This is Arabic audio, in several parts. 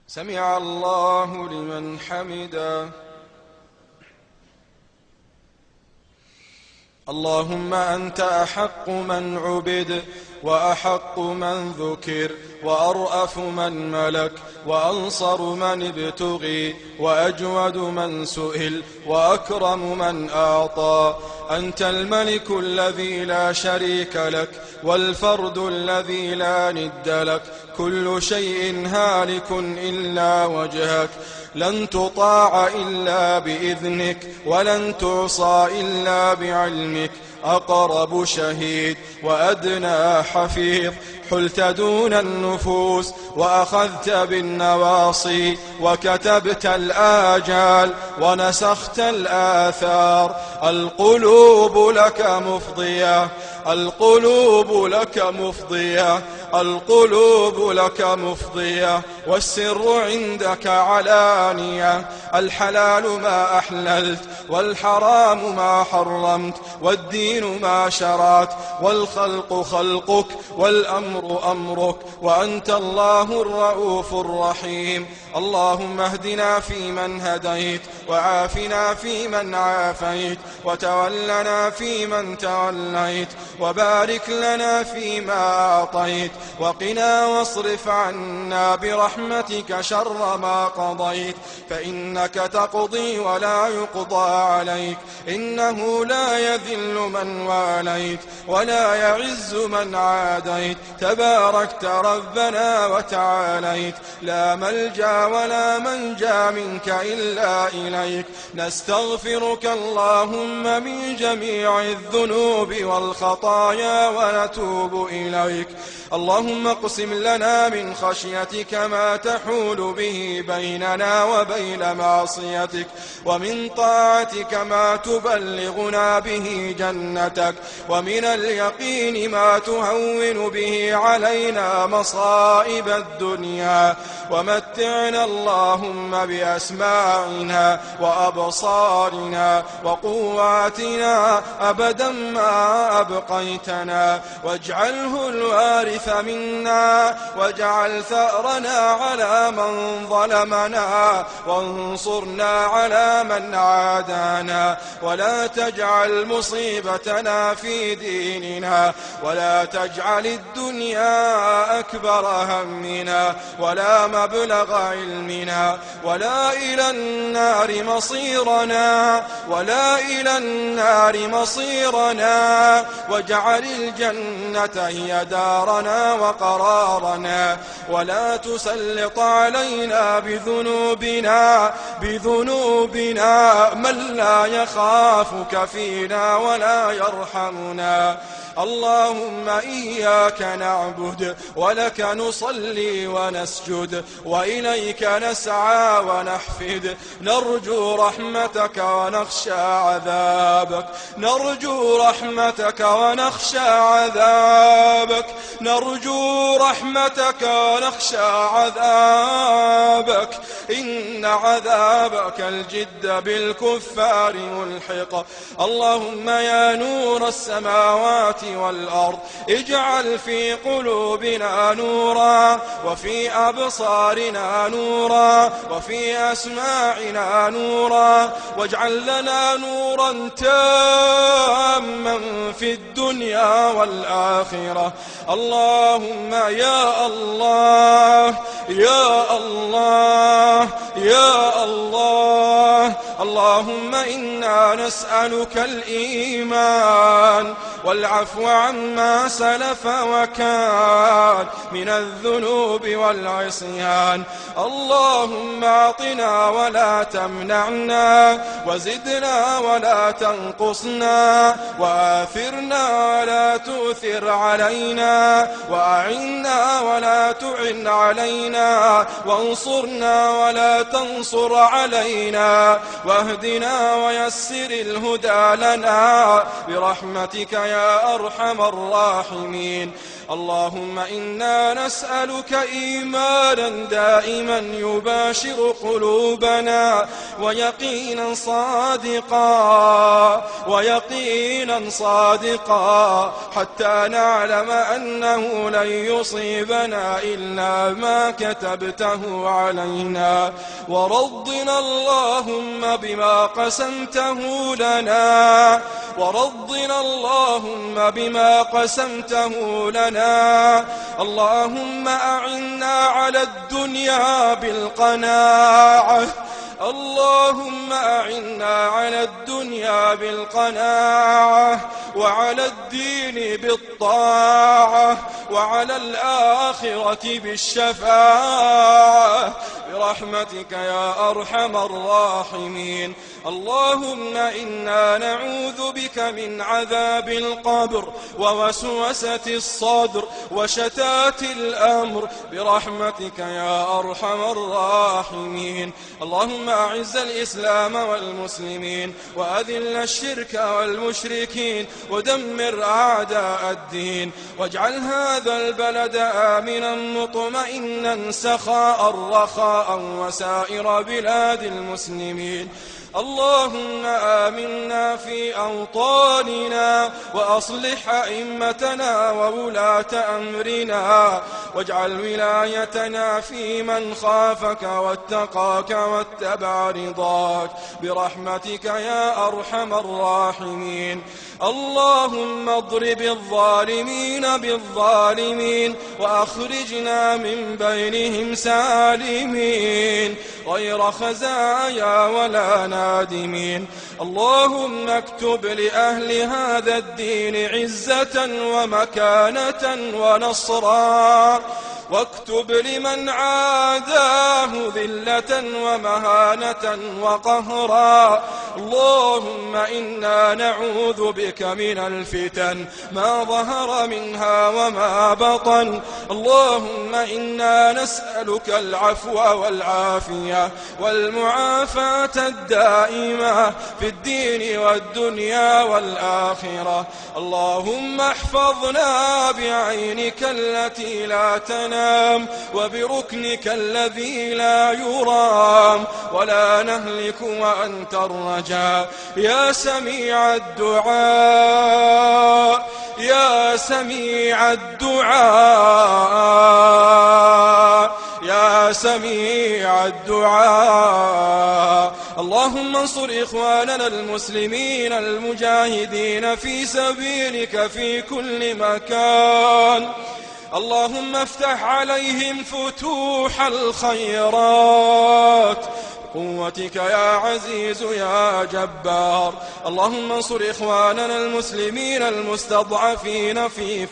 سمع الله لمن حمده. اللهم أنت أحق من عبد، وأحق من ذكر، وأرأف من ملك، وأنصر من ابتغي، وأجود من سئل، وأكرم من أعطى. أنت الملك الذي لا شريك لك، والفرد الذي لا ند لك. كل شيء هالك إلا وجهك، لن تطاع إلا بإذنك، ولن تعصى إلا بعلمك. أقرب شهيد وأدنى حفيظ، حلت دون النفوس وأخذت بالنواصي، وكتبت الآجال ونسخت الآثار. القلوب لك مفضية، القلوب لك مفضية، القلوب لك مفضية، والسر عندك علانية. الحلال ما أحللت، والحرام ما حرمت، والدين ما شرعت، والخلق خلقك، والأمر أمرك، وأنت الله الرؤوف الرحيم. اللهم اهدنا فيمن هديت، وعافنا فيمن عافيت، وتولنا فيمن توليت، وبارك لنا فيما أعطيت، وقنا واصرف عنا برحمتك شر ما قضيت. فإنك تقضي ولا يقضى عليك، إنه لا يذل من واليت، ولا يعز من عاديت. تباركت ربنا وتعاليت، لا ملجأ ولا منجا منك إلا إليك. نستغفرك اللهم من جميع الذنوب والخطايا ونتوب إليك. اللهم اقسم لنا من خشيتك ما تحول به بيننا وبين معصيتك، ومن طاعتك ما تبلغنا به جنتك، ومن اليقين ما تهون به علينا مصائب الدنيا. ومتعنا اللهم بأسماعنا وأبصارنا وقواتنا أبدا ما أبقيتنا، واجعله الوارث منا، واجعل ثأرنا على من ظلمنا، وانصرنا على من عادانا. ولا تجعل مصيبتنا في ديننا، ولا تجعل الدنيا أكبر همنا، ولا مبلغ علمنا، ولا إلى النار مصيرنا، ولا إلى النار مصيرنا. واجعل الجنة هي دارنا وقرارنا، ولا تسلط علينا بذنوبنا من لا يخافك فينا ولا يرحمنا. اللهم إياك نعبد، ولك نصلي ونسجد، وإليك نسعى ونحفد. نرجو رحمتك ونخشى عذابك، نرجو رحمتك ونخشى عذابك، نرجو رحمتك ونخشى عذابك. إن عذابك الجد بالكفار ملحق. اللهم يا نور السماوات والأرض، اجعل في قلوبنا نورا، وفي أبصارنا نورا، وفي أسماعنا نورا، واجعل لنا نورا تاما في الدنيا والآخرة. اللهم يا الله يا الله يا الله، اللهم إنا نسألك الإيمان والعفو عما سلف وكان من الذنوب والعصيان. اللهم أعطنا ولا تمنعنا، وزدنا ولا تنقصنا، وآثرنا ولا تؤثر علينا، وأعنا ولا تعن علينا، وانصرنا ولا تنصر علينا، واهدنا ويسر الهدى لنا برحمتك يا أرحم الراحمين. اللهم إنا نسألك إيمانا دائما يباشر قلوبنا ويقينا صادقا حتى نعلم أنه لن يصيبنا إلا ما كتبته علينا، ورضنا اللهم بما قسمته لنا اللهم أعنا على الدنيا بالقناعة وعلى الدين بالطاعة وعلى الآخرة بالشفاعة برحمتك يا أرحم الراحمين. اللهم إنا نعوذ بك من عذاب القبر ووسوسة الصدر وشتات الأمر برحمتك يا أرحم الراحمين. اللهم أعز الإسلام والمسلمين وأذل الشرك والمشركين ودمر أعداء الدين، واجعل هذا البلد آمنا مطمئنا سخاء رخاء وسائر بلاد المسلمين. اللهم آمنا في أوطاننا وأصلح أئمتنا وولاة أمرنا، واجعل ولايتنا في من خافك واتقاك واتبع رضاك برحمتك يا أرحم الراحمين. اللهم اضرب الظالمين بالظالمين وأخرجنا من بينهم سالمين غير خزايا ولا نادمين. اللهم اكتب لأهل هذا الدين عزة ومكانة ونصرا، واكتب لمن عاداه ذلة ومهانة وقهرا. اللهم إنا نعوذ بك من الفتن ما ظهر منها وما بطن. اللهم إنا نسألك العفو والعافية والمعافاة الدائمة في الدين والدنيا والآخرة. اللهم احفظنا بعينك التي لا تنام وبركنك الذي لا يرام ولا نهلك وأنت الرجاء. يا سميع الدعاء يا سميع الدعاء يا سميع الدعاء. اللهم انصر إخواننا المسلمين المجاهدين في سبيلك في كل مكان. اللهم افتح عليهم فتوح الخيرات قوتك يا عزيز يا جبار. اللهم انصر إخواننا المسلمين المستضعفين في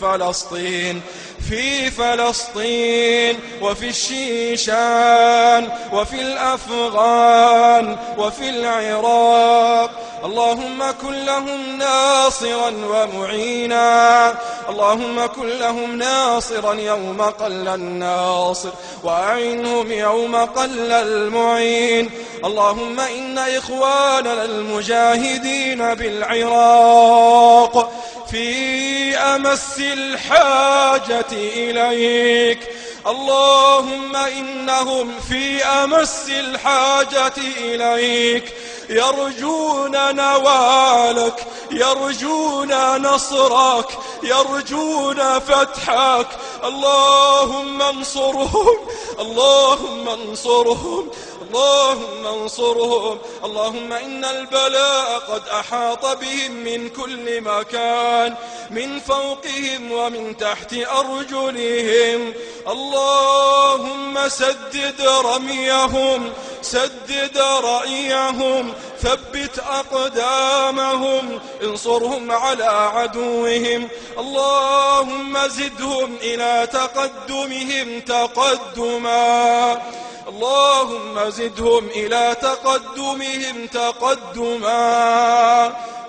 فلسطين وفي الشيشان وفي الأفغان وفي العراق. اللهم كن لهم ناصرا ومعينا. اللهم كن لهم ناصرا يوم قل الناصر وأعنهم يوم قل المعين. اللهم إن إخواننا المجاهدين بالعراق في أمس الحاجة إليك. اللهم إنهم في أمس الحاجة إليك، يرجون نوالك، يرجون نصرك، يرجون فتحك. اللهم انصرهم، اللهم انصرهم، اللهم انصرهم. اللهم إن البلاء قد أحاط بهم من كل مكان، من فوقهم ومن تحت أرجلهم. اللهم سدد رميهم، سدد رأيهم، ثبت أقدامهم، انصرهم على عدوهم. اللهم زدهم إلى تقدمهم تقدما، اللهم زدهم إلى تقدمهم تقدما.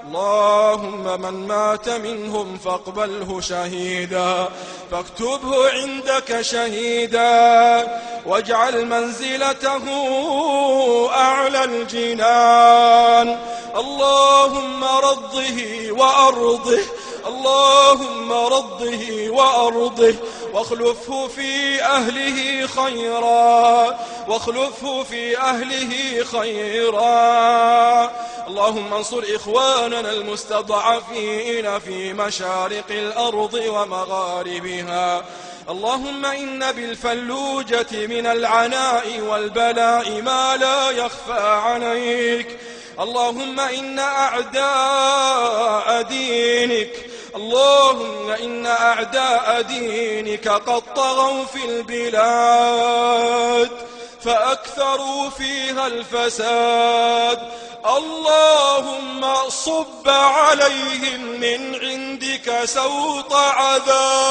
اللهم من مات منهم فاقبله شهيدا، فاكتبه عندك شهيدا، واجعل منزلته أعلى الجنان. اللهم رضه وأرضه، اللهم رضه وأرضه واخلفه في أهله خيرا اللهم انصر إخواننا المستضعفين في مشارق الأرض ومغاربها. اللهم إن بالفلوجة من العناء والبلاء ما لا يخفى عليك. اللهم إن أعداء دينك قد طغوا في البلاد فأكثروا فيها الفساد. اللهم صب عليهم من عندك سوط عذاب